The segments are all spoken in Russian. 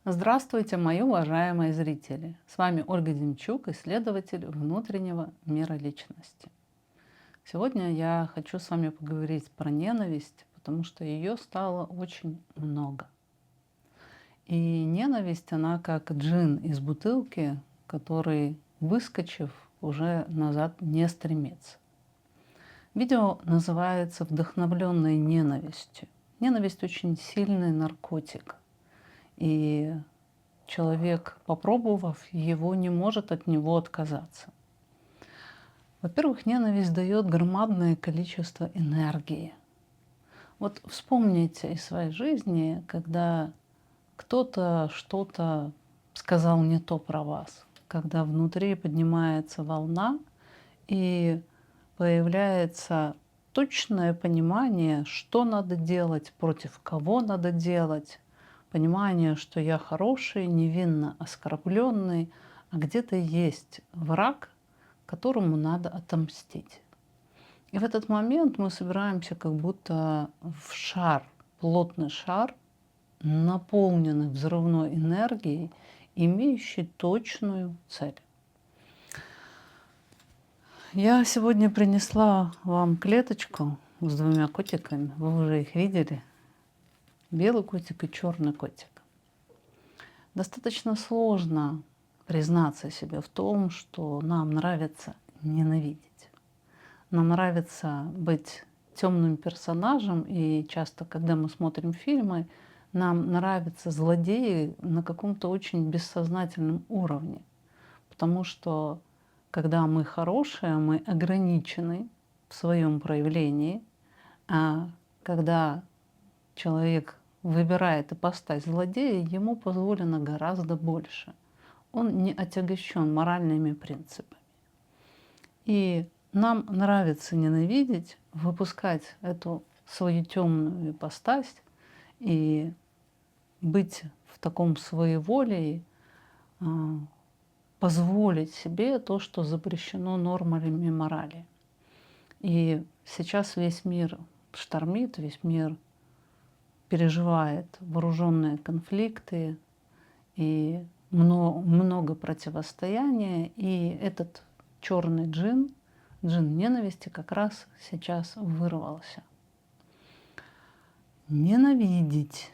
Здравствуйте, мои уважаемые зрители! С вами Ольга Демчук, исследователь внутреннего мира личности. Сегодня я хочу с вами поговорить про ненависть, потому что ее стало очень много. И ненависть, она как джин из бутылки, который, выскочив, уже назад не стремится. Видео называется «Вдохновленной ненавистью». Ненависть очень сильный наркотик. И человек, попробовав его, не может от него отказаться. Во-первых, ненависть дает громадное количество энергии. Вот вспомните из своей жизни, когда кто-то что-то сказал не то про вас, когда внутри поднимается волна и появляется точное понимание, что надо делать, против кого надо делать, понимание, что я хороший, невинно оскорбленный, а где-то есть враг, которому надо отомстить. И в этот момент мы собираемся как будто в шар, плотный шар, наполненный взрывной энергией, имеющий точную цель. Я сегодня принесла вам клеточку с двумя котиками. Вы уже их видели. Белый котик и черный котик. Достаточно сложно признаться себе в том, что нам нравится ненавидеть. Нам нравится быть темным персонажем, и часто, когда мы смотрим фильмы, нам нравятся злодеи на каком-то очень бессознательном уровне. Потому что когда мы хорошие, мы ограничены в своем проявлении, а когда человек выбирает ипостась злодея, ему позволено гораздо больше. Он не отягощен моральными принципами. И нам нравится ненавидеть, выпускать эту свою темную ипостась и быть в таком своеволии, позволить себе то, что запрещено нормами морали. И сейчас весь мир штормит, весь мир переживает вооруженные конфликты и много противостояния. И этот черный джин, джин ненависти, как раз сейчас вырвался. Ненавидеть,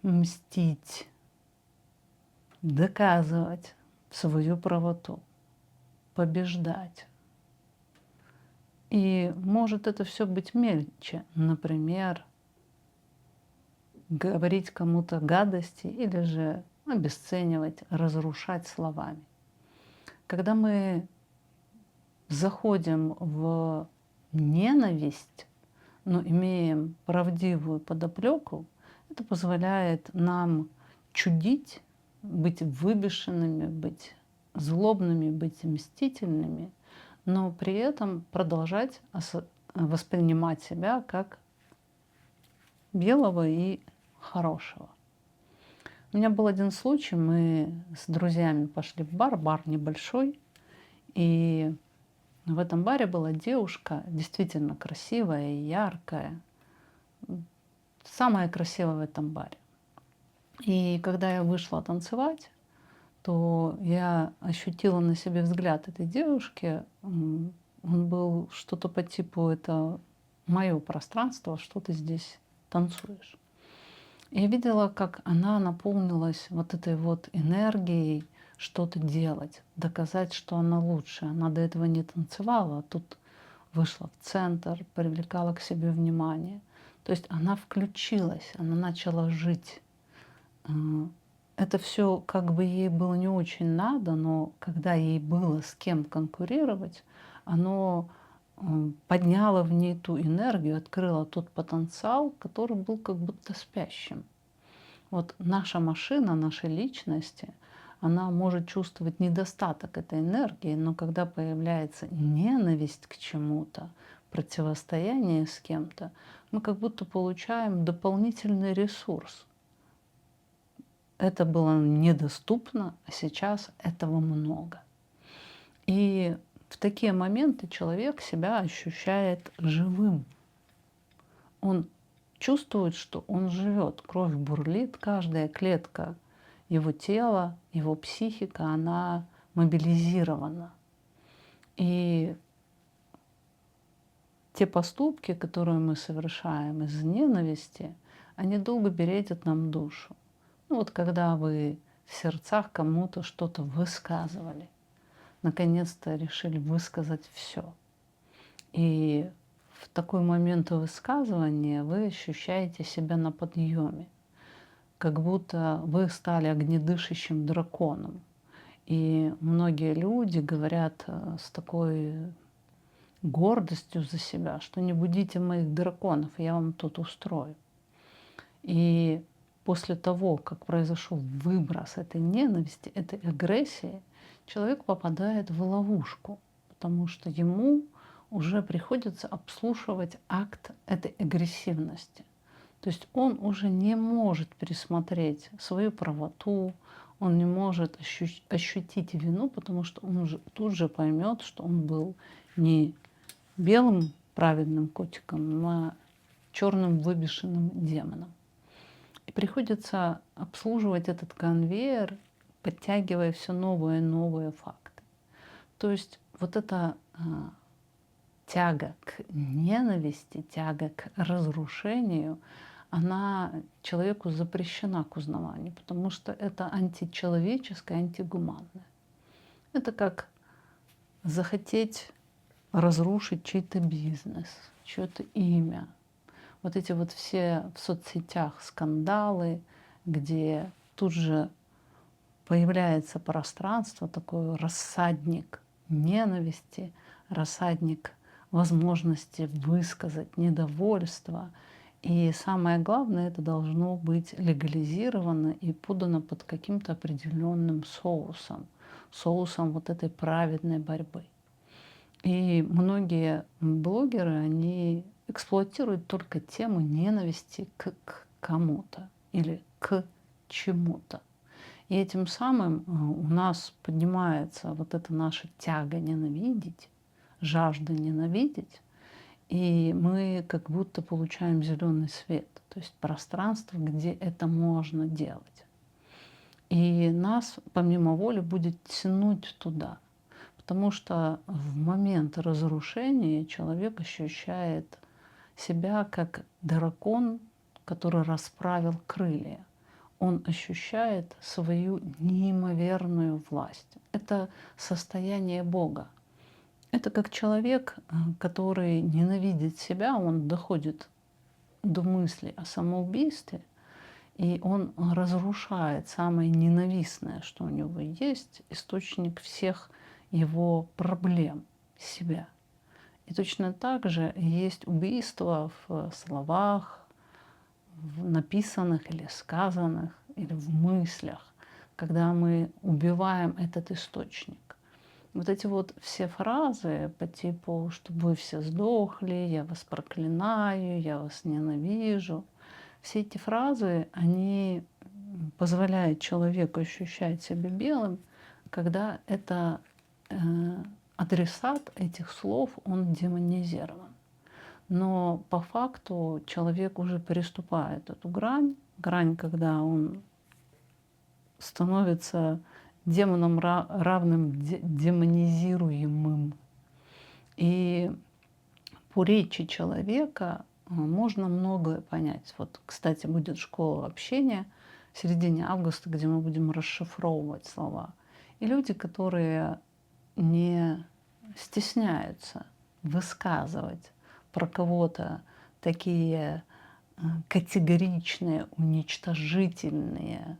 мстить, доказывать свою правоту, побеждать. И может это все быть мельче. Например, говорить кому-то гадости или же обесценивать, разрушать словами. Когда мы заходим в ненависть, но имеем правдивую подоплеку, это позволяет нам чудить, быть выбешенными, быть злобными, быть мстительными, но при этом продолжать воспринимать себя как белого и хорошего. У меня был один случай, мы с друзьями пошли в бар, бар небольшой, и в этом баре была девушка, действительно красивая и яркая, самая красивая в этом баре. И когда я вышла танцевать, то я ощутила на себе взгляд этой девушки. Он был что-то по типу «это мое пространство, что ты здесь танцуешь». Я видела, как она наполнилась вот этой вот энергией что-то делать, доказать, что она лучше. Она до этого не танцевала, а тут вышла в центр, привлекала к себе внимание. То есть она включилась, она начала жить. Это все как бы ей было не очень надо, но когда ей было с кем конкурировать, оно подняло в ней ту энергию, открыло тот потенциал, который был как будто спящим. Вот наша машина, нашей личности, она может чувствовать недостаток этой энергии, но когда появляется ненависть к чему-то, противостояние с кем-то, мы как будто получаем дополнительный ресурс. Это было недоступно, а сейчас этого много. И в такие моменты человек себя ощущает живым. Он чувствует, что он живет, кровь бурлит, каждая клетка его тело, его психика, она мобилизирована. И те поступки, которые мы совершаем из ненависти, они долго бередят нам душу. Ну вот когда вы в сердцах кому-то что-то высказывали, наконец-то решили высказать все. И в такой момент высказывания вы ощущаете себя на подъеме, как будто вы стали огнедышащим драконом. И многие люди говорят с такой гордостью за себя, что не будите моих драконов, я вам тут устрою. И после того, как произошел выброс этой ненависти, этой агрессии, человек попадает в ловушку, потому что ему уже приходится обслуживать акт этой агрессивности. То есть он уже не может пересмотреть свою правоту, он не может ощутить вину, потому что он уже тут же поймет, что он был не белым праведным котиком, а черным выбешенным демоном. И приходится обслуживать этот конвейер, подтягивая все новые и новые факты. То есть вот эта тяга к ненависти, тяга к разрушению, она человеку запрещена к узнаванию, потому что это античеловеческое, антигуманное. Это как захотеть разрушить чей-то бизнес, чье-то имя. Вот эти вот все в соцсетях скандалы, где тут же появляется пространство, такой рассадник ненависти, рассадник возможности высказать недовольство. И самое главное, это должно быть легализировано и подано под каким-то определенным соусом, соусом вот этой праведной борьбы. И многие блогеры, они эксплуатируют только тему ненависти к кому-то или к чему-то. И этим самым у нас поднимается вот эта наша тяга ненавидеть, жажда ненавидеть, и мы как будто получаем зеленый свет, то есть пространство, где это можно делать. И нас помимо воли будет тянуть туда, потому что в момент разрушения человек ощущает себя как дракон, который расправил крылья. Он ощущает свою неимоверную власть. Это состояние Бога. Это как человек, который ненавидит себя, он доходит до мысли о самоубийстве, и он разрушает самое ненавистное, что у него есть, источник всех его проблем, себя. И точно так же есть убийство в словах, в написанных или сказанных, или в мыслях, когда мы убиваем этот источник. Вот эти вот все фразы по типу, чтобы вы все сдохли, я вас проклинаю, я вас ненавижу, все эти фразы, они позволяют человеку ощущать себя белым, когда это адресат этих слов, он демонизирован. Но по факту человек уже переступает эту грань, когда он становится демоном, равным демонизируемым. И по речи человека можно многое понять. Вот, кстати, будет школа общения в середине августа, где мы будем расшифровывать слова. И люди, которые не стесняются высказывать про кого-то такие категоричные, уничтожительные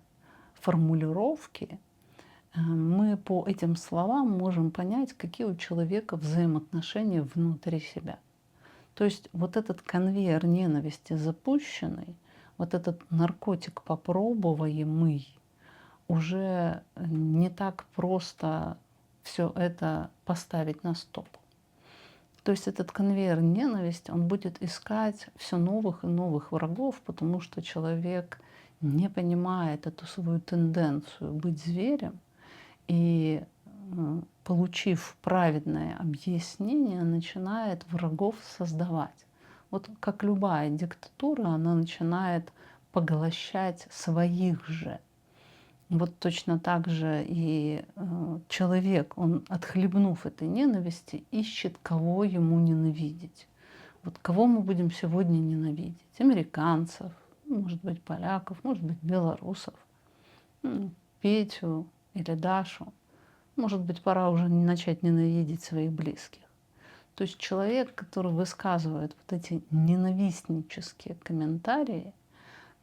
формулировки, мы по этим словам можем понять, какие у человека взаимоотношения внутри себя. То есть вот этот конвейер ненависти запущенный, вот этот наркотик попробуемый, уже не так просто все это поставить на стоп. То есть этот конвейер ненависти, он будет искать все новых и новых врагов, потому что человек не понимает эту свою тенденцию быть зверем, и, получив праведное объяснение, начинает врагов создавать. Вот как любая диктатура, она начинает поглощать своих же. вот точно так же и человек, он, отхлебнув этой ненависти, ищет, кого ему ненавидеть. Вот кого мы будем сегодня ненавидеть? Американцев, может быть, поляков, может быть, белорусов, Петю или Дашу. Может быть, пора уже начать ненавидеть своих близких. То есть человек, который высказывает вот эти ненавистнические комментарии,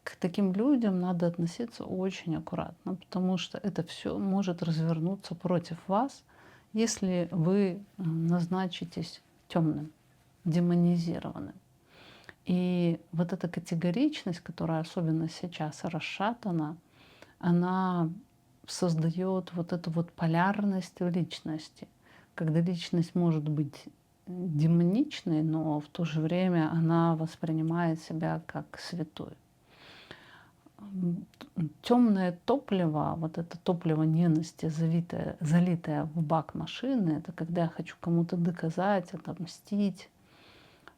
к таким людям надо относиться очень аккуратно, потому что это все может развернуться против вас, если вы назначитесь темным, демонизированным. И вот эта категоричность, которая особенно сейчас расшатана, она создает вот эту вот полярность в личности, когда личность может быть демоничной, но в то же время она воспринимает себя как святой. Темное топливо, вот это топливо ненависти, залитое в бак машины, это когда я хочу кому-то доказать, отомстить.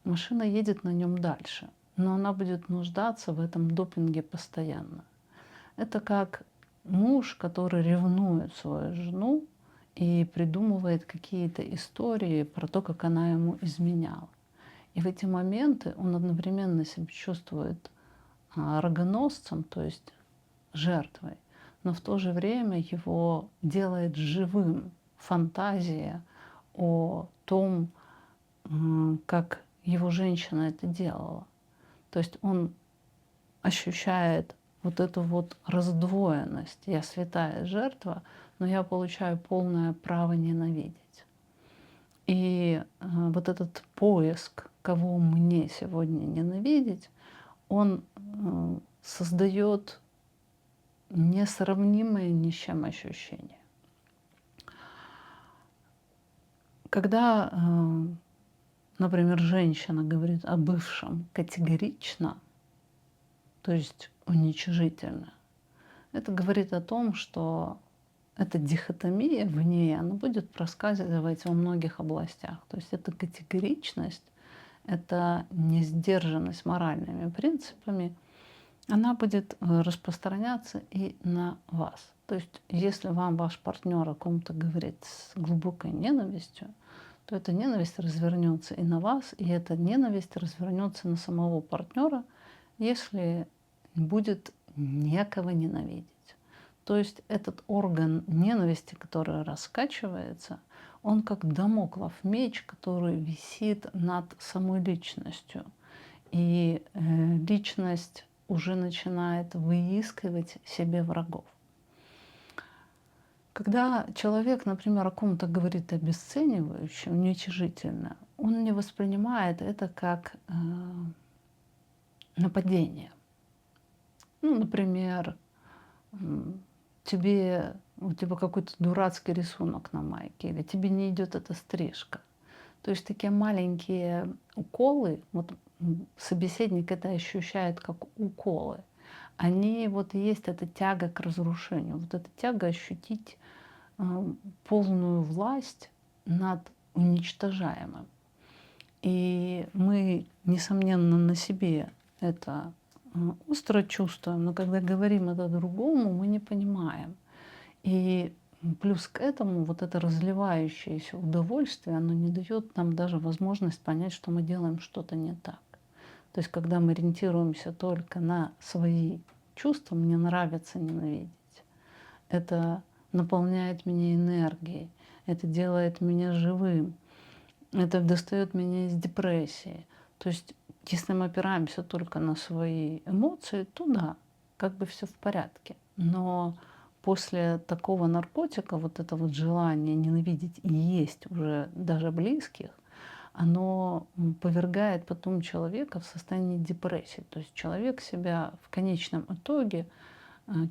Машина едет на нем дальше, но она будет нуждаться в этом допинге постоянно. Это как муж, который ревнует свою жену и придумывает какие-то истории про то, как она ему изменяла. И в эти моменты он одновременно себя чувствует рогоносцем, то есть жертвой, но в то же время его делает живым фантазия о том, как его женщина это делала. То есть он ощущает вот эту вот раздвоенность. Я святая жертва, но я получаю полное право ненавидеть. И вот этот поиск, кого мне сегодня ненавидеть, он создает несравнимое ни с чем ощущение. Когда, например, женщина говорит о бывшем категорично, то есть уничижительно, это говорит о том, что эта дихотомия в ней, она будет проскальзывать во многих областях. То есть эта категоричность, эта несдержанность моральными принципами, она будет распространяться и на вас. То есть если вам ваш партнер о ком-то говорит с глубокой ненавистью, то эта ненависть развернется и на вас, и эта ненависть развернется на самого партнера, если будет некого ненавидеть. То есть этот орган ненависти, который раскачивается, он как дамоклов меч, который висит над самой личностью. И личность уже начинает выискивать себе врагов. Когда человек, например, о ком-то говорит обесценивающе, уничижительно, он не воспринимает это как нападение. Ну, например, у тебя какой-то дурацкий рисунок на майке, или тебе не идет эта стрижка. То есть такие маленькие уколы, вот собеседник это ощущает как уколы, они вот и есть эта тяга к разрушению, вот эта тяга ощутить полную власть над уничтожаемым. И мы, несомненно, на себе это остро чувствуем, но когда говорим это другому, мы не понимаем. И плюс к этому вот это разливающееся удовольствие, оно не дает нам даже возможность понять, что мы делаем что-то не так. То есть когда мы ориентируемся только на свои чувства, мне нравится ненавидеть, это наполняет меня энергией, это делает меня живым, это достает меня из депрессии. То есть если мы опираемся только на свои эмоции, то да, как бы все в порядке. Но после такого наркотика вот это вот желание ненавидеть и есть уже даже близких, оно повергает потом человека в состояние депрессии. То есть человек себя в конечном итоге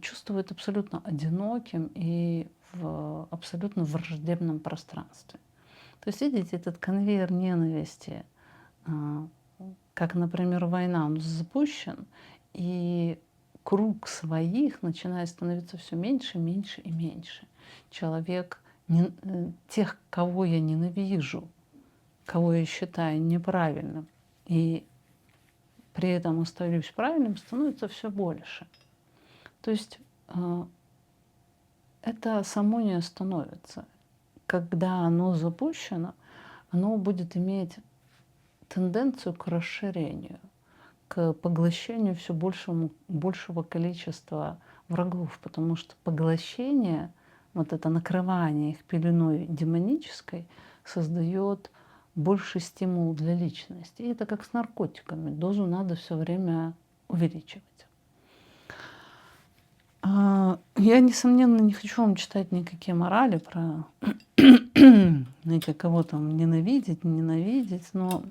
чувствует абсолютно одиноким и в абсолютно враждебном пространстве. То есть, видите, этот конвейер ненависти, как, например, война, он запущен, и круг своих начинает становиться все меньше, меньше и меньше. Человек, тех, кого я ненавижу, кого я считаю неправильным, и при этом остаюсь правильным, становится все больше. То есть это само не остановится. Когда оно запущено, оно будет иметь тенденцию к расширению, к поглощению все большего количества врагов, потому что поглощение, вот это накрывание их пеленой демонической, создает больший стимул для личности. И это как с наркотиками. Дозу надо все время увеличивать. Я, несомненно, не хочу вам читать никакие морали про знаете, кого там ненавидеть, ненавидеть, но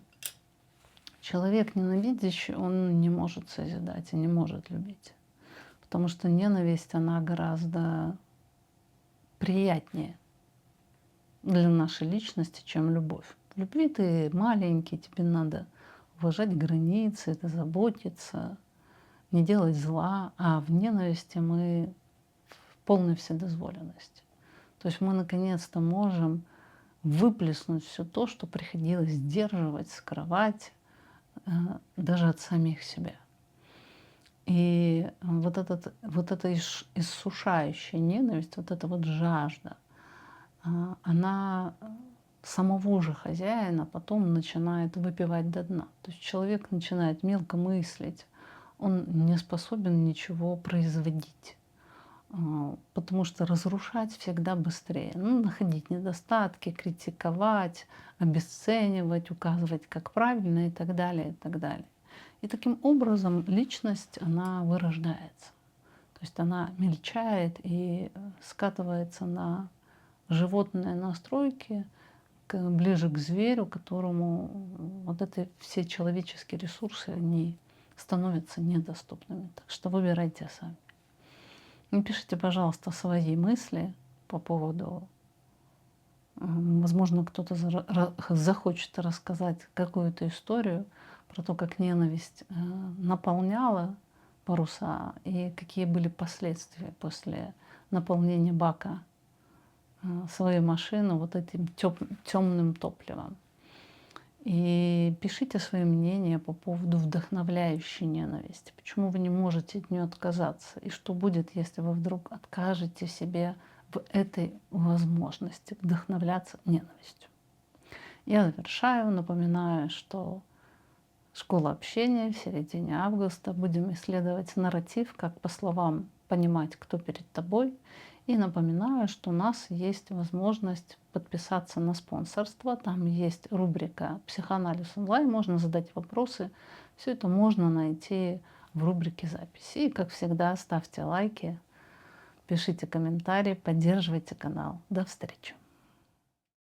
человек ненавидящий, он не может созидать и не может любить. Потому что ненависть, она гораздо приятнее для нашей личности, чем любовь. В любви ты маленький, тебе надо уважать границы, это заботиться, не делать зла, а в ненависти мы в полной вседозволенности. То есть мы наконец-то можем выплеснуть все то, что приходилось сдерживать, скрывать, даже от самих себя. И вот эта иссушающая ненависть, вот эта вот жажда, она самого же хозяина потом начинает выпивать до дна. То есть человек начинает мелко мыслить, он не способен ничего производить, потому что разрушать всегда быстрее. Ну, находить недостатки, критиковать, обесценивать, указывать, как правильно и так далее, и так далее. И таким образом личность, она вырождается. То есть она мельчает и скатывается на животные настройки, ближе к зверю, которому вот эти все человеческие ресурсы, они становятся недоступными. Так что выбирайте сами. Напишите, пожалуйста, свои мысли по поводу, возможно, кто-то захочет рассказать какую-то историю про то, как ненависть наполняла паруса и какие были последствия после наполнения бака своей машины вот этим темным топливом. И пишите свои мнения по поводу вдохновляющей ненависти. Почему вы не можете от нее отказаться? И что будет, если вы вдруг откажете себе в этой возможности вдохновляться ненавистью? Я завершаю, напоминаю, что школа общения в середине августа. Будем исследовать нарратив, как по словам понимать, кто перед тобой. И напоминаю, что у нас есть возможность подписаться на спонсорство. Там есть рубрика «Психоанализ онлайн», можно задать вопросы. Все это можно найти в рубрике «Записи». И, как всегда, ставьте лайки, пишите комментарии, поддерживайте канал. До встречи!